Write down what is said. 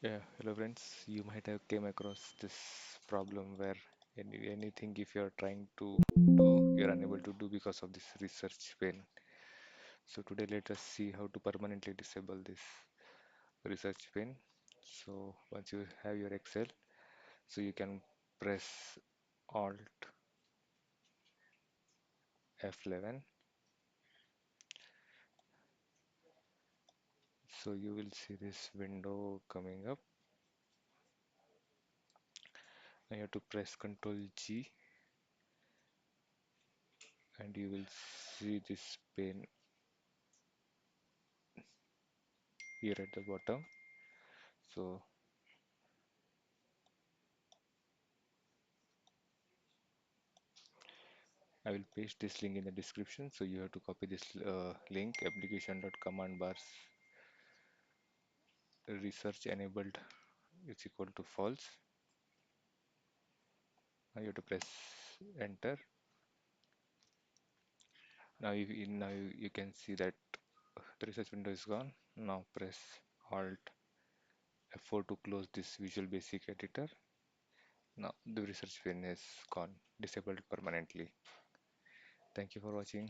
Yeah, hello friends. You might have came across this problem where anything if you're trying to do, you're unable to do because of this research pane. So today let us see how to permanently disable this research pane. So once you have your Excel, so you can press Alt F11. So you will see this window coming up. Now you have to press Ctrl+G and you will see this pane here at the bottom. So I will paste this link in the description. So you have to copy this link application.commandBars research enabled is equal to false. Now you have to press enter. Now you can see that the research window is gone. Now press Alt F4 to close this Visual Basic editor. Now the research pane is gone, disabled permanently. Thank you for watching.